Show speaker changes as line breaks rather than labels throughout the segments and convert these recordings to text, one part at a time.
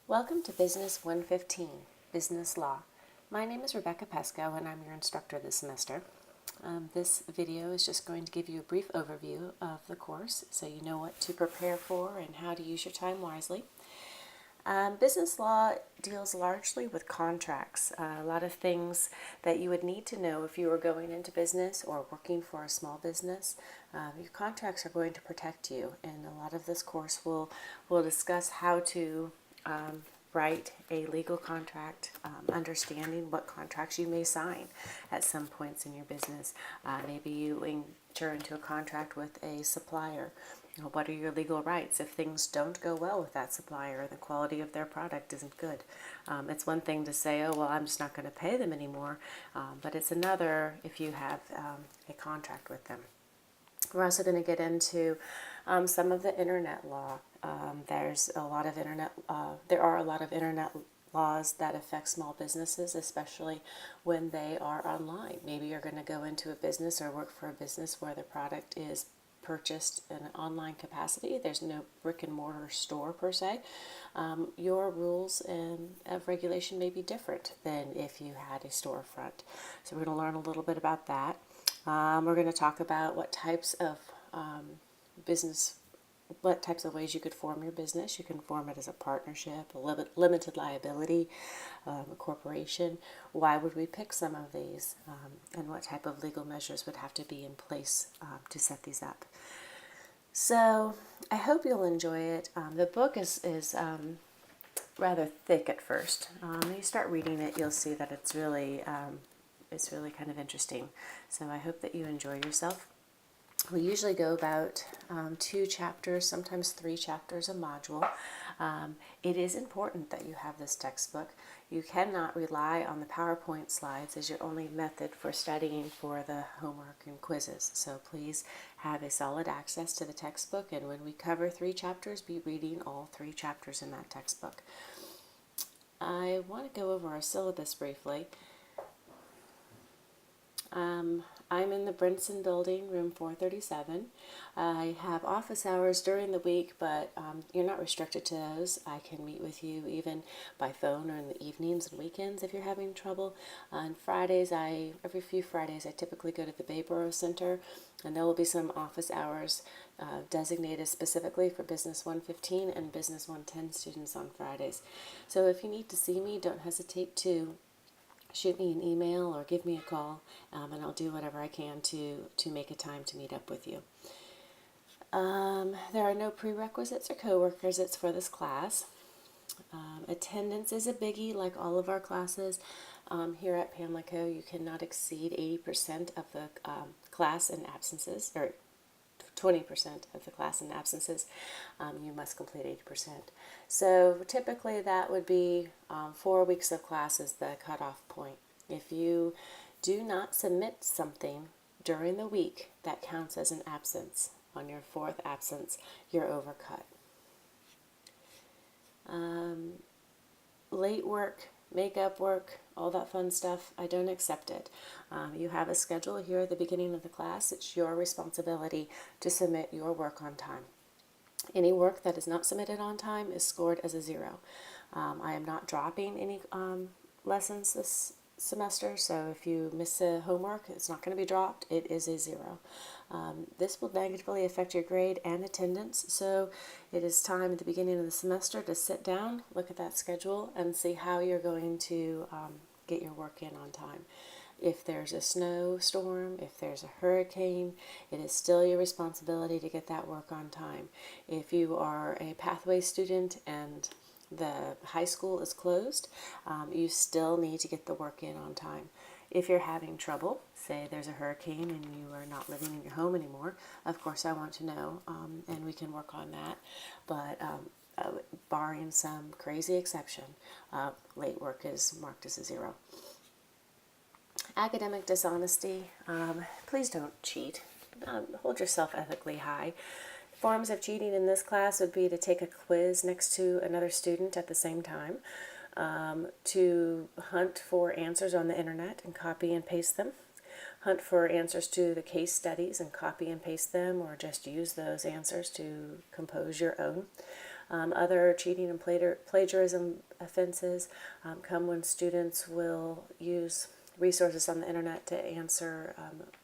Welcome to Business 115, Business Law. My name is Rebecca Pesko and I'm your instructor this semester. This video is just going to give you a brief overview of the course so you know what to prepare for and how to use your time wisely. Business law deals largely with contracts, a lot of things that you would need to know if you were going into business or working for a small business. Your contracts are going to protect you, and a lot of this course will discuss how to write a legal contract, understanding what contracts you may sign at some points in your business. Maybe you enter into a contract with a supplier. What are your legal rights if things don't go well with that supplier or the quality of their product isn't good? It's one thing to say, oh, well, I'm just not going to pay them anymore, but it's another if you have a contract with them. We're also going to get into some of the internet law. There are a lot of internet laws that affect small businesses, especially when they are online. Maybe you're going to go into a business or work for a business where the product is purchased in an online capacity. There's no brick and mortar store per se. Your rules of regulation may be different than if you had a storefront. So we're going to learn a little bit about that. We're going to talk about what types of ways you could form your business. You can form it as a partnership, a limited liability, a corporation. Why would we pick some of these, and what type of legal measures would have to be in place to set these up? So I hope you'll enjoy it. The book is rather thick at first. When you start reading it, you'll see that it's really kind of interesting. So I hope that you enjoy yourself. We usually go about 2 chapters, sometimes 3 chapters a module. It is important that you have this textbook. You cannot rely on the PowerPoint slides as your only method for studying for the homework and quizzes. So please have a solid access to the textbook, and when we cover 3 chapters, be reading all 3 chapters in that textbook. I want to go over our syllabus briefly. I'm in the Brinson building, room 437. I have office hours during the week, but you're not restricted to those. I can meet with you even by phone or in the evenings and weekends if you're having trouble. On Fridays, every few Fridays, I typically go to the Bayboro Center, and there will be some office hours designated specifically for Business 115 and Business 110 students on Fridays. So if you need to see me, don't hesitate to shoot me an email or give me a call, and I'll do whatever I can to make a time to meet up with you. There are no prerequisites or co-requisites for this class. Attendance is a biggie, like all of our classes. Here at Pamlico, you cannot exceed 80% of the class in absences, or 20% of the class in absences. You must complete 80%. So typically that would be 4 weeks of class is the cutoff point. If you do not submit something during the week, that counts as an absence. On your 4th absence, you're overcut. Late work, makeup work, all that fun stuff, I don't accept it. You have a schedule here at the beginning of the class. It's your responsibility to submit your work on time. Any work that is not submitted on time is scored as a 0. I am not dropping any lessons this semester, so if you miss a homework, it's not going to be dropped. It is a 0. This will negatively affect your grade and attendance, so it is time at the beginning of the semester to sit down, look at that schedule, and see how you're going to get your work in on time. If there's a snowstorm, if there's a hurricane, it is still your responsibility to get that work on time. If you are a pathway student and the high school is closed, you still need to get the work in on time. If you're having trouble, say there's a hurricane and you are not living in your home anymore, of course I want to know, and we can work on that. But barring some crazy exception, late work is marked as a 0. Academic dishonesty, please don't cheat. Hold yourself ethically high. Forms of cheating in this class would be to take a quiz next to another student at the same time, to hunt for answers on the internet and copy and paste them, hunt for answers to the case studies and copy and paste them, or just use those answers to compose your own. Other cheating and plagiarism offenses come when students will use resources on the internet to answer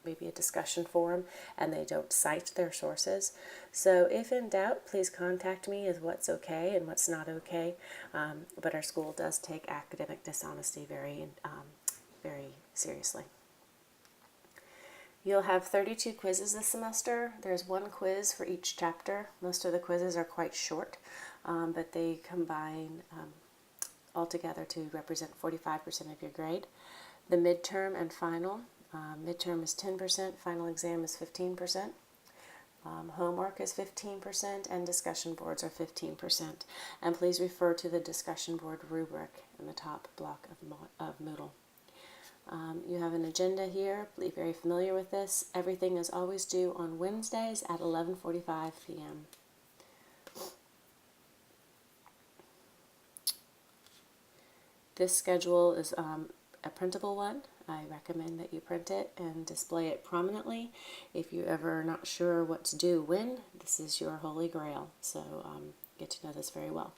maybe a discussion forum and they don't cite their sources. So if in doubt, please contact me as what's okay and what's not okay. But our school does take academic dishonesty very seriously. You'll have 32 quizzes this semester. There's one quiz for each chapter. Most of the quizzes are quite short, but they combine all together to represent 45% of your grade. The midterm and final. Midterm is 10%, final exam is 15%. Homework is 15%, and discussion boards are 15%. And please refer to the discussion board rubric in the top block of Moodle. You have an agenda here. Be very familiar with this. Everything is always due on Wednesdays at 11:45 p.m. This schedule is a printable one. I recommend that you print it and display it prominently. If you're ever not sure what's due when, this is your holy grail. So get to know this very well.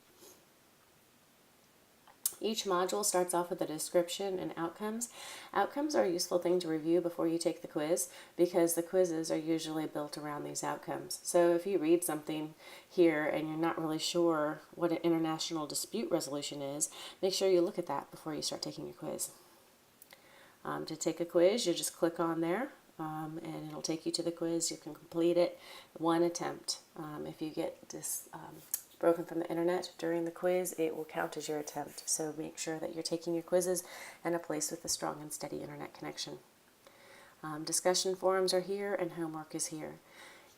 Each module starts off with a description and outcomes. Outcomes are a useful thing to review before you take the quiz because the quizzes are usually built around these outcomes. So if you read something here and you're not really sure what an international dispute resolution is, make sure you look at that before you start taking your quiz. To take a quiz, you just click on there and it'll take you to the quiz. You can complete it one attempt. If you get this broken from the internet during the quiz, it will count as your attempt. So make sure that you're taking your quizzes in a place with a strong and steady internet connection. Discussion forums are here and homework is here.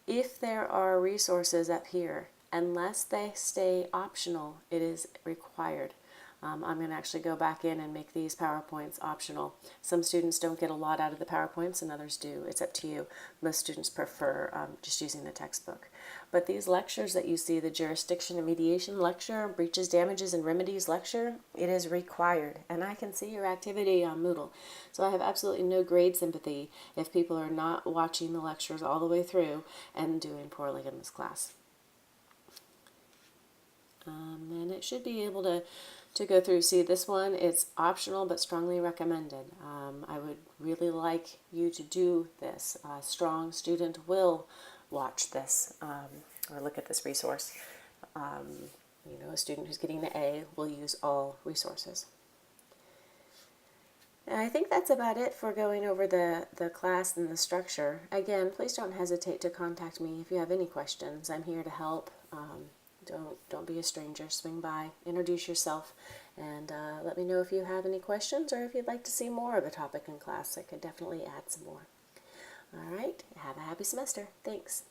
If there are resources up here, unless they stay optional, it is required. I'm going to actually go back in and make these PowerPoints optional. Some students don't get a lot out of the PowerPoints and others do. It's up to you. Most students prefer just using the textbook. But these lectures that you see, the jurisdiction and mediation lecture, breaches, damages, and remedies lecture, it is required. And I can see your activity on Moodle. So I have absolutely no grade sympathy if people are not watching the lectures all the way through and doing poorly in this class. And it should be able to go through. See, this one, it's optional but strongly recommended. I would really like you to do this. A strong student will watch this or look at this resource. A student who's getting the A will use all resources. And I think that's about it for going over the class and the structure. Again, please don't hesitate to contact me if you have any questions. I'm here to help. Don't be a stranger. Swing by, introduce yourself, and let me know if you have any questions or if you'd like to see more of a topic in class. I could definitely add some more. All right, have a happy semester. Thanks.